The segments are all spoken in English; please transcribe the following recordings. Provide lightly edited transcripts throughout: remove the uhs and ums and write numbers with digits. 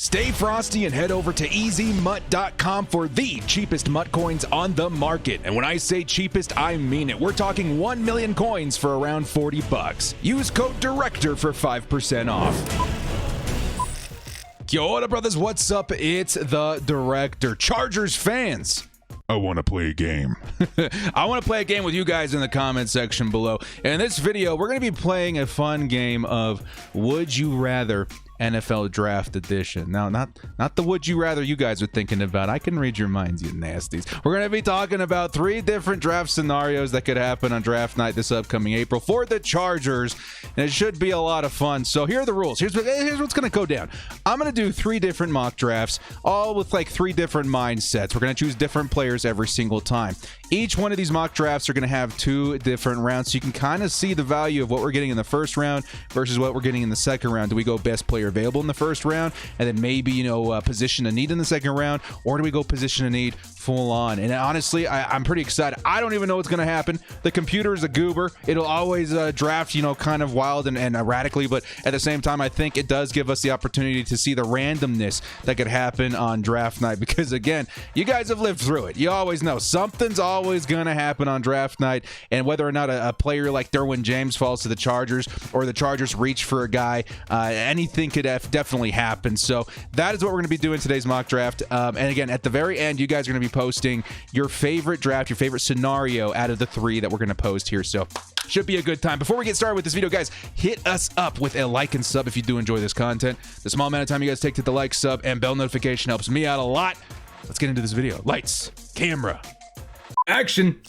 Stay frosty and head over to EasyMut.com for the cheapest MUT coins on the market. And when I say cheapest, I mean it. We're talking 1 million coins for around 40 bucks. Use code DIRECTOR for 5% off. Kia ora, brothers. What's up? It's the Director. Chargers fans, I want to play a game. I want to play a game with you guys in the comment section below. And in this video, we're going to be playing a fun game of Would You Rather NFL Draft Edition. Now, not the would you rather you guys are thinking about. I can read your minds, you nasties. We're going to be talking about 3 different draft scenarios that could happen on draft night this upcoming April for the Chargers, and it should be a lot of fun. So here are the rules. Here's what's going to go down. I'm going to do 3 different mock drafts, all with like 3 different mindsets. We're going to choose different players every single time. Each one of these mock drafts are going to have 2 different rounds, so you can kind of see the value of what we're getting in the first round versus what we're getting in the second round. Do we go best player available in the first round and then maybe, position a need in the second round, or do we go position a need full on? And honestly, I'm pretty excited. I don't even know what's going to happen. The computer is a goober. It'll always draft, kind of wild and erratically, but at the same time, I think it does give us the opportunity to see the randomness that could happen on draft night, because again, you guys have lived through it. You always know something's always going to happen on draft night, and whether or not a player like Derwin James falls to the Chargers or the Chargers reach for a guy, anything could definitely happen. So that is what we're going to be doing today's mock draft. And again, at the very end, you guys are going to be posting your favorite draft, your favorite scenario out of the 3 that we're going to post here. So should be a good time. Before we get started with this video, guys, hit us up with a like and sub if you do enjoy this content. The small amount of time you guys take to the like, sub, and bell notification helps me out a lot. Let's get into this video. Lights, camera, action.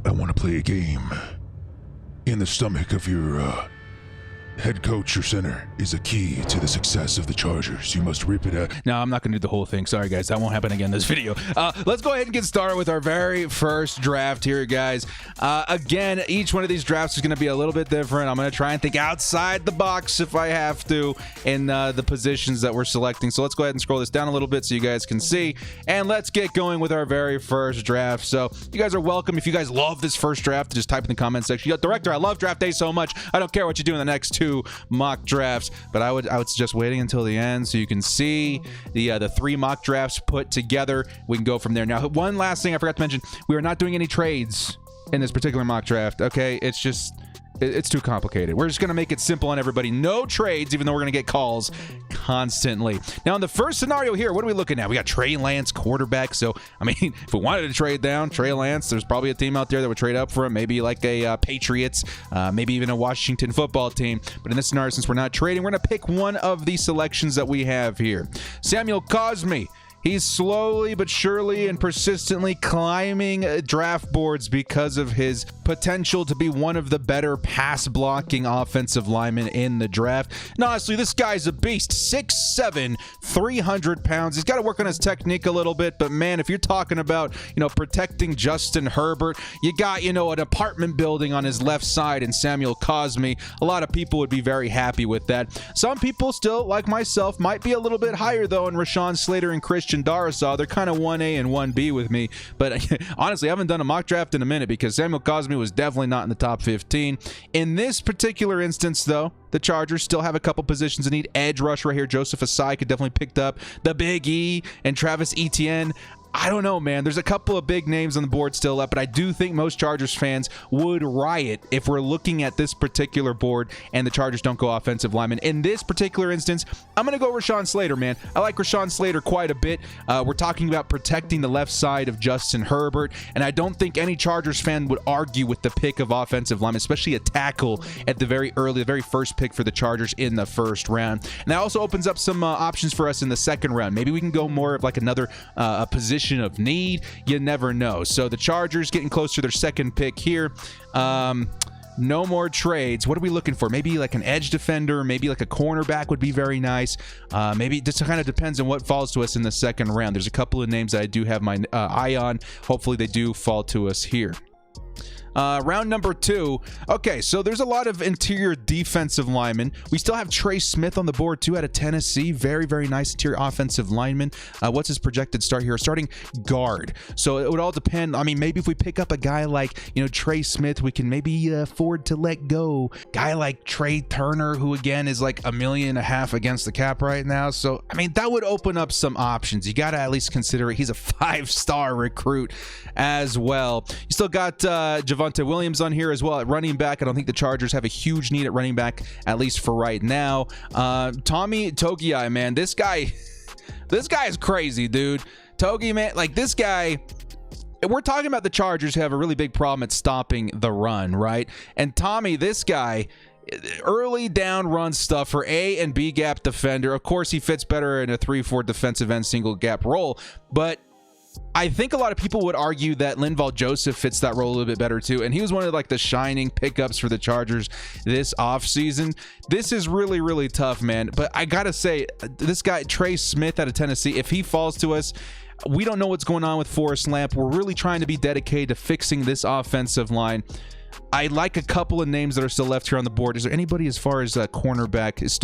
I want to play a game. In the stomach of your head coach or center is a key to the success of the Chargers. You must rip it out. No, I'm not going to do the whole thing. Sorry, guys. That won't happen again in this video. Let's go ahead and get started with our very first draft here, guys. Again, each one of these drafts is going to be a little bit different. I'm going to try and think outside the box if I have to in the positions that we're selecting. So let's go ahead and scroll this down a little bit so you guys can see. And let's get going with our very first draft. So you guys are welcome. If you guys love this first draft, just type in the comment section. Yo, Director, I love draft day so much. I don't care what you do in the next 2 mock drafts, but I would suggest waiting until the end so you can see the 3 mock drafts put together. We can go from there. Now, one last thing I forgot to mention: we are not doing any trades in this particular mock draft. Okay, it's too complicated. We're just going to make it simple on everybody. No trades, even though we're going to get calls constantly. Now, in the first scenario here, what are we looking at? We got Trey Lance, quarterback. So, I mean, if we wanted to trade down Trey Lance, there's probably a team out there that would trade up for him. Maybe like a Patriots, maybe even a Washington football team. But in this scenario, since we're not trading, we're going to pick one of the selections that we have here. Samuel Cosmi. He's slowly but surely and persistently climbing draft boards because of his potential to be one of the better pass-blocking offensive linemen in the draft. And honestly, this guy's a beast. 6'7", 300 pounds. He's got to work on his technique a little bit, but man, if you're talking about, protecting Justin Herbert, you got, an apartment building on his left side in Samuel Cosmi. A lot of people would be very happy with that. Some people still, like myself, might be a little bit higher, though, in Rashawn Slater and Christian Darrisaw. They're kind of 1A and 1B with me, but honestly, I haven't done a mock draft in a minute because Samuel Cosmi was definitely not in the top 15. In this particular instance, though, the Chargers still have a couple positions that need edge rush right here. Joseph Asai could definitely picked up the Big E, and Travis Etienne. I don't know, man. There's a couple of big names on the board still up, but I do think most Chargers fans would riot if we're looking at this particular board and the Chargers don't go offensive lineman. In this particular instance, I'm going to go Rashawn Slater, man. I like Rashawn Slater quite a bit. We're talking about protecting the left side of Justin Herbert, and I don't think any Chargers fan would argue with the pick of offensive lineman, especially a tackle at the very first pick for the Chargers in the first round. And that also opens up some options for us in the second round. Maybe we can go more of like another position of need. You never know. So the Chargers getting close to their second pick here. No more trades. What are we looking for? Maybe like an edge defender, maybe like a cornerback would be very nice. Maybe it just kind of depends on what falls to us in the second round. There's a couple of names that I do have my eye on. Hopefully they do fall to us here. Round number 2. Okay, so there's a lot of interior defensive linemen. We still have Trey Smith on the board too out of Tennessee. Very, very nice interior offensive lineman. What's his projected start here? Starting guard. So it would all depend. I mean, maybe if we pick up a guy like, Trey Smith, we can maybe afford to let go. Guy like Trey Turner, who again is like $1.5 million against the cap right now. So, I mean, that would open up some options. You got to at least consider it. He's a 5-star recruit as well. You still got Javonte Williams on here as well at running back. I don't think the Chargers have a huge need at running back, at least for right now. Tommy Togiai, man, this guy is crazy, dude. Togi, man, like this guy. We're talking about the Chargers who have a really big problem at stopping the run, right? And Tommy, this guy, early down run stuff for A and B gap defender. Of course, he fits better in a 3-4 defensive end single gap role, but I think a lot of people would argue that Linval Joseph fits that role a little bit better too, and he was one of like the shining pickups for the Chargers this offseason. This is really, really tough, man. But I gotta say, this guy Trey Smith out of Tennessee, if he falls to us, we don't know what's going on with Forrest Lamp. We're really trying to be dedicated to fixing this offensive line. I like a couple of names that are still left here on the board. Is there anybody as far as cornerback? Is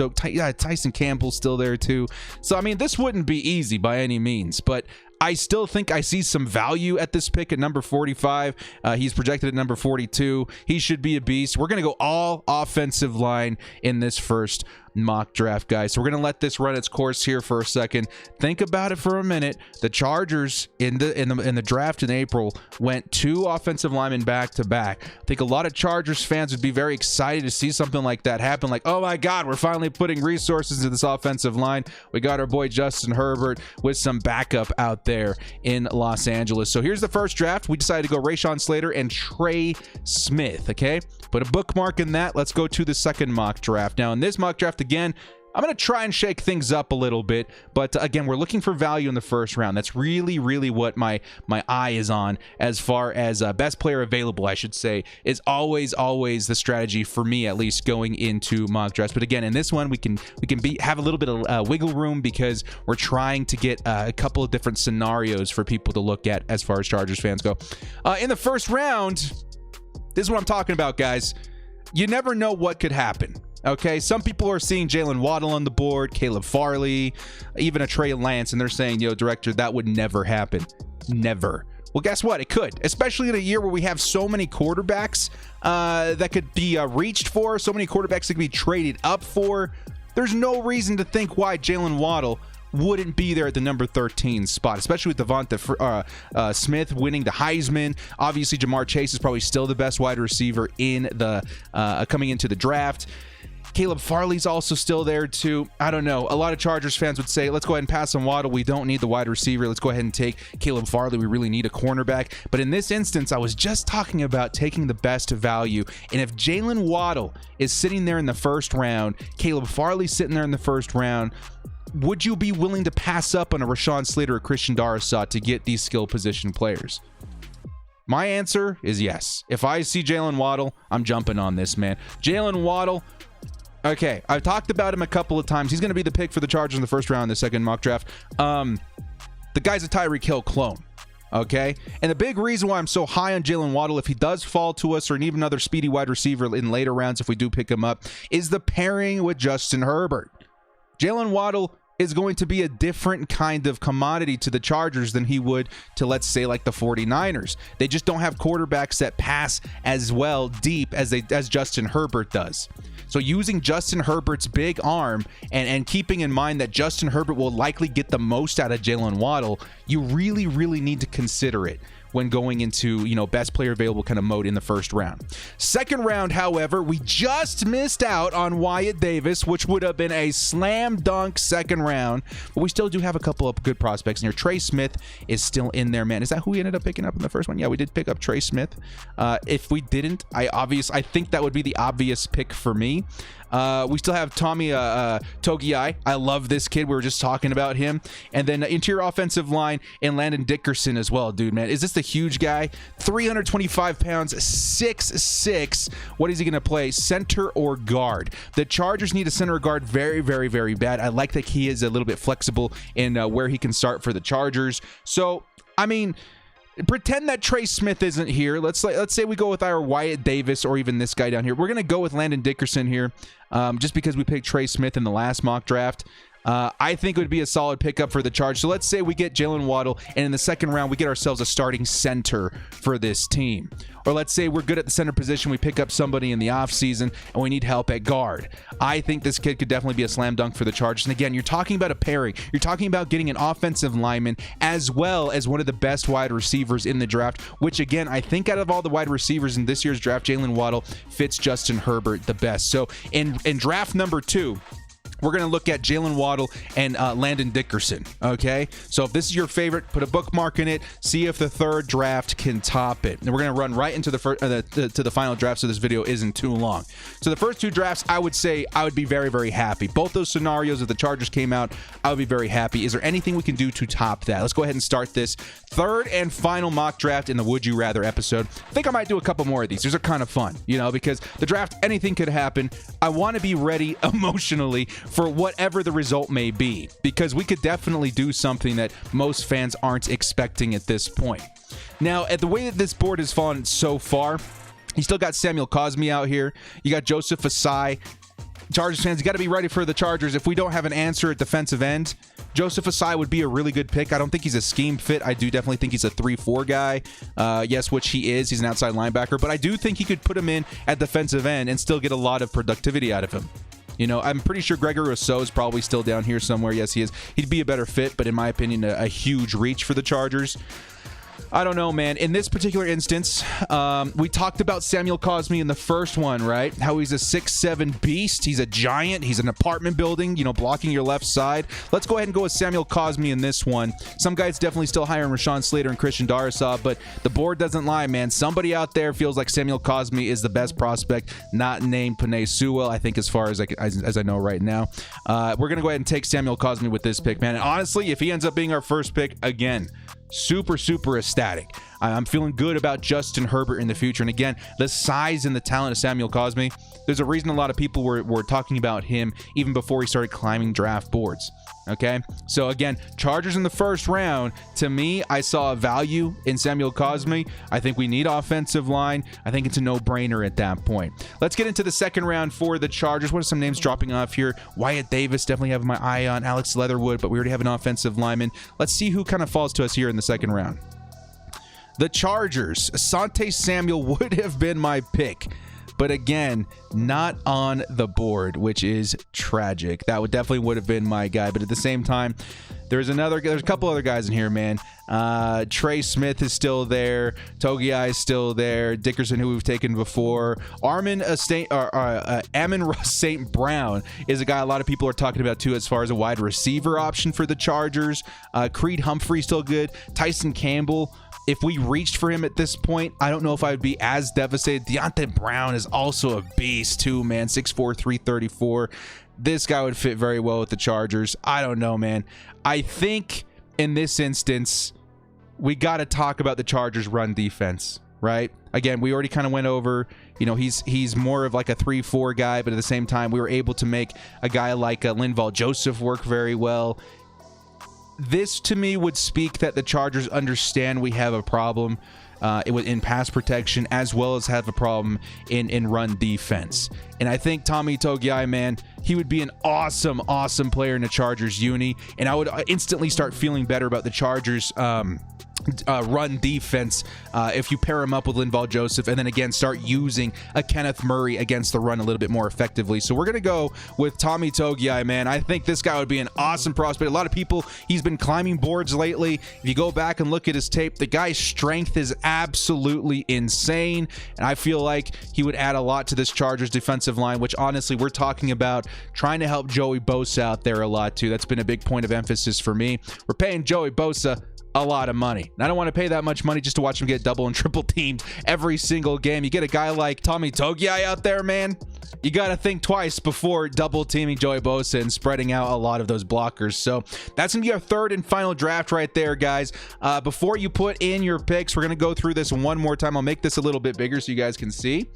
Tyson Campbell still there too? So, I mean, this wouldn't be easy by any means, but I still think I see some value at this pick at number 45. He's projected at number 42. He should be a beast. We're going to go all offensive line in this first mock draft, guys. So we're going to let this run its course here for a second. Think about it for a minute. The Chargers in the draft in April went 2 offensive linemen back to back. I think a lot of Chargers fans would be very excited to see something like that happen. Like, oh my God, we're finally putting resources into this offensive line. We got our boy Justin Herbert with some backup out there in Los Angeles. So here's the first draft. We decided to go Rashawn Slater and Trey Smith. Okay, put a bookmark in that. Let's go to the second mock draft. Now in this mock draft, again, I'm going to try and shake things up a little bit, but again, we're looking for value in the first round. That's really, really what my eye is on as far as best player available, I should say, is always the strategy for me, at least going into mock drafts. But again, in this one, we can have a little bit of wiggle room because we're trying to get a couple of different scenarios for people to look at as far as Chargers fans go. In the first round, this is what I'm talking about, guys. You never know what could happen. Okay, some people are seeing Jalen Waddle on the board, Caleb Farley, even a Trey Lance, and they're saying, director, that would never happen. Never. Well, guess what? It could, especially in a year where we have so many quarterbacks that could be reached for, so many quarterbacks that could be traded up for. There's no reason to think why Jalen Waddle wouldn't be there at the number 13 spot, especially with Devonta Smith winning the Heisman. Obviously, Jamar Chase is probably still the best wide receiver in the coming into the draft. Caleb Farley's also still there too. I don't know. A lot of Chargers fans would say, let's go ahead and pass on Waddle. We don't need the wide receiver. Let's go ahead and take Caleb Farley. We really need a cornerback. But in this instance, I was just talking about taking the best value. And if Jalen Waddle is sitting there in the first round, Caleb Farley sitting there in the first round, would you be willing to pass up on a Rashawn Slater or Christian Darrisaw to get these skill position players? My answer is yes. If I see Jalen Waddle, I'm jumping on this, man. Jalen Waddle, okay, I've talked about him a couple of times. He's going to be the pick for the Chargers in the first round in the second mock draft. The guy's a Tyreek Hill clone, okay? And the big reason why I'm so high on Jalen Waddle, if he does fall to us, or even another speedy wide receiver in later rounds if we do pick him up, is the pairing with Justin Herbert. Jalen Waddle is going to be a different kind of commodity to the Chargers than he would to, let's say, like the 49ers. They just don't have quarterbacks that pass as well deep as Justin Herbert does. So using Justin Herbert's big arm and keeping in mind that Justin Herbert will likely get the most out of Jalen Waddle, you really, really need to consider it when going into, best player available kind of mode in the first round. Second round, however, we just missed out on Wyatt Davis, which would have been a slam dunk second round, but we still do have a couple of good prospects in here. Trey Smith is still in there, man. Is that who we ended up picking up in the first one? Yeah, we did pick up Trey Smith. If we didn't, I think that would be the obvious pick for me. We still have Tommy Togiai. I love this kid. We were just talking about him. And then interior offensive line and Landon Dickerson as well, dude, man. Is this the huge guy? 325 pounds, 6'6". What is he going to play? Center or guard? The Chargers need a center or guard very, very, very bad. I like that he is a little bit flexible in where he can start for the Chargers. So, I mean, pretend that Trey Smith isn't here. Let's say we go with our Wyatt Davis or even this guy down here. We're going to go with Landon Dickerson here just because we picked Trey Smith in the last mock draft. I think it would be a solid pickup for the Charge. So let's say we get Jalen Waddle, and in the second round, we get ourselves a starting center for this team. Or let's say we're good at the center position, we pick up somebody in the offseason, and we need help at guard. I think this kid could definitely be a slam dunk for the Chargers. And again, you're talking about a pairing. You're talking about getting an offensive lineman as well as one of the best wide receivers in the draft, which again, I think out of all the wide receivers in this year's draft, Jalen Waddle fits Justin Herbert the best. So in draft number 2, we're going to look at Jalen Waddle and Landon Dickerson, okay? So if this is your favorite, put a bookmark in it. See if the third draft can top it. And we're going to run right into the to the final draft so this video isn't too long. So the first 2 drafts, I would say I would be very, very happy. Both those scenarios, if the Chargers came out, I would be very happy. Is there anything we can do to top that? Let's go ahead and start this third and final mock draft in the Would You Rather episode. I think I might do a couple more of these. These are kind of fun, you know, because the draft, anything could happen. I want to be ready emotionally for whatever the result may be, because we could definitely do something that most fans aren't expecting at this point. Now, at the way that this board has fallen so far, you still got Samuel Cosmi out here. You got Joseph Asai. Chargers fans, you got to be ready for the Chargers. If we don't have an answer at defensive end, Joseph Asai would be a really good pick. I don't think he's a scheme fit. I do definitely think he's a 3-4 guy. Yes, which he is. He's an outside linebacker, but I do think he could put him in at defensive end and still get a lot of productivity out of him. You know, I'm pretty sure Gregory Rousseau is probably still down here somewhere. Yes, he is. He'd be a better fit, but in my opinion, a huge reach for the Chargers. I don't know, man. In this particular instance, we talked about Samuel Cosmi in the first one, right? How he's a 6'7" beast. He's a giant. He's an apartment building, you know, blocking your left side. Let's go ahead and go with Samuel Cosmi in this one. Some guys definitely still higher in Rashawn Slater and Christian Darrisaw, but the board doesn't lie, man. Somebody out there feels like Samuel Cosmi is the best prospect, not named Penei Sewell, I think, as far as I know right now. We're going to go ahead and take Samuel Cosmi with this pick, man. And honestly, if he ends up being our first pick, again, super ecstatic. I'm feeling good about Justin Herbert in the future. And again, the size and the talent of Samuel Cosmi, there's a reason a lot of people were talking about him even before he started climbing draft boards. Okay, so again, Chargers in the first round. To me, I saw a value in Samuel Cosmi. I think we need offensive line. I think it's a no-brainer at that point. Let's get into the second round for the Chargers. What are some names dropping off here? Wyatt Davis, definitely have my eye on. Alex Leatherwood, but we already have an offensive lineman. Let's see who kind of falls to us here in the second round. The Chargers. Asante Samuel would have been my pick, but again, not on the board, which is tragic. That would have been my guy, but at the same time, there's a couple other guys in here, man. Trey Smith is still there. Togiai is still there. Dickerson, who we've taken before. Amon-Ra St. Brown is a guy a lot of people are talking about too as far as a wide receiver option for the Chargers. Creed Humphrey still good. Tyson Campbell. If we reached for him at this point, I don't know if I would be as devastated. Deontay Brown is also a beast too, man. 6'4", 334. This guy would fit very well with the Chargers. I don't know, man. I think in this instance, we got to talk about the Chargers' run defense, right? Again, we already kind of went over, you know, he's more of like a 3-4 guy, but at the same time, we were able to make a guy like Linval Joseph work very well. This, to me, would speak that the Chargers understand we have a problem in pass protection as well as have a problem in run defense. And I think Tommy Togiai, man, he would be an awesome player in the Chargers uni. And I would instantly start feeling better about the Chargers run defense if you pair him up with Linval Joseph and then again start using a Kenneth Murray against the run a little bit more effectively. So we're going to go with Tommy Togiai, man. I think this guy would be an awesome prospect. A lot of people, he's been climbing boards lately. If you go back and look at his tape, the guy's strength is absolutely insane. And I feel like he would add a lot to this Chargers defensive line, which honestly, we're talking about trying to help Joey Bosa out there a lot too. That's been a big point of emphasis for me. We're paying Joey Bosa a lot of money. And I don't want to pay that much money just to watch him get double and triple teamed every single game. You get a guy like Tommy Togiai out there, man, you got to think twice before double teaming Joey Bosa and spreading out a lot of those blockers. So that's going to be our third and final draft right there, guys. Before you put in your picks, we're going to go through this one more time. I'll make this a little bit bigger so you guys can see.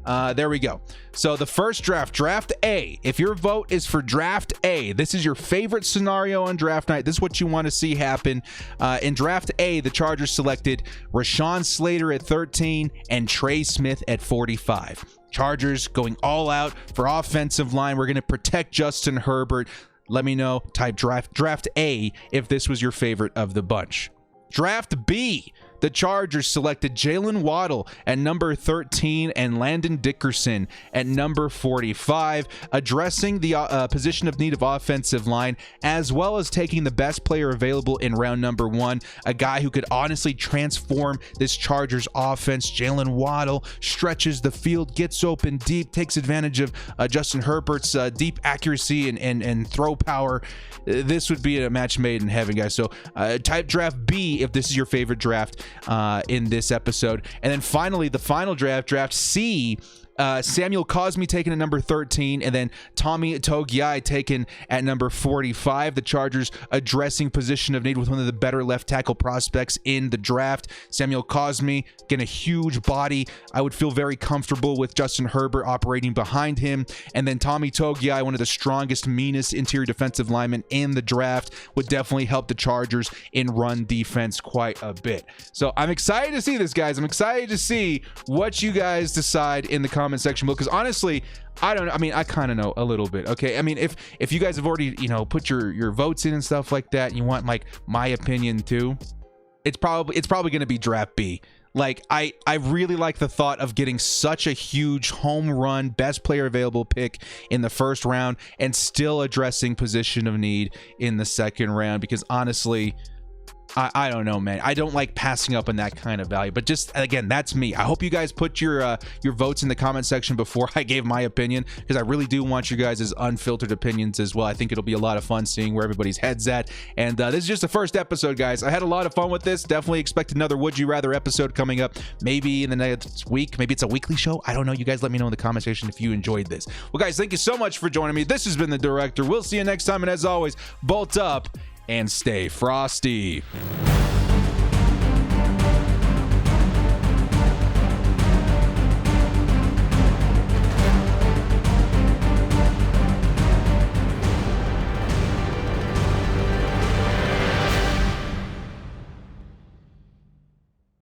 There we go. So the first draft, draft A. If your vote is for draft A, this is your favorite scenario on draft night. This is what you want to see happen. In draft A, the Chargers selected Rashawn Slater at 13 and Trey Smith at 45. Chargers going all out for offensive line. We're going to protect Justin Herbert. Let me know. Type draft A if this was your favorite of the bunch. Draft B. The Chargers selected Jalen Waddle at number 13 and Landon Dickerson at number 45, addressing the position of need of offensive line, as well as taking the best player available in round number 1, a guy who could honestly transform this Chargers offense. Jalen Waddle stretches the field, gets open deep, takes advantage of Justin Herbert's deep accuracy and throw power. This would be a match made in heaven, guys. So type draft B if this is your favorite draft in this episode. And then finally, the final draft C, Samuel Cosmi taken at number 13, and then Tommy Togiai taken at number 45. The Chargers addressing position of need with one of the better left tackle prospects in the draft. Samuel Cosmi, again, a huge body. I would feel very comfortable with Justin Herbert operating behind him. And then Tommy Togiai, one of the strongest, meanest interior defensive linemen in the draft, would definitely help the Chargers in run defense quite a bit. So I'm excited to see this, guys. I'm excited to see what you guys decide in the comment section below, because honestly, I don't know. I mean, I kind of know a little bit. Okay, I mean, if you guys have already, put your votes in and stuff like that, and you want like my opinion too, it's probably going to be draft B. Like, I really like the thought of getting such a huge home run, best player available pick in the first round and still addressing position of need in the second round, because honestly, I don't know, man. I don't like passing up on that kind of value, but just, again, that's me. I hope you guys put your votes in the comment section before I gave my opinion, because I really do want you guys' unfiltered opinions as well. I think it'll be a lot of fun seeing where everybody's head's at. And this is just the first episode, guys. I had a lot of fun with this. Definitely expect another Would You Rather episode coming up, maybe in the next week. Maybe it's a weekly show. I don't know. You guys let me know in the comment section if you enjoyed this. Well, guys, thank you so much for joining me. This has been The Director. We'll see you next time. And as always, bolt up and stay frosty.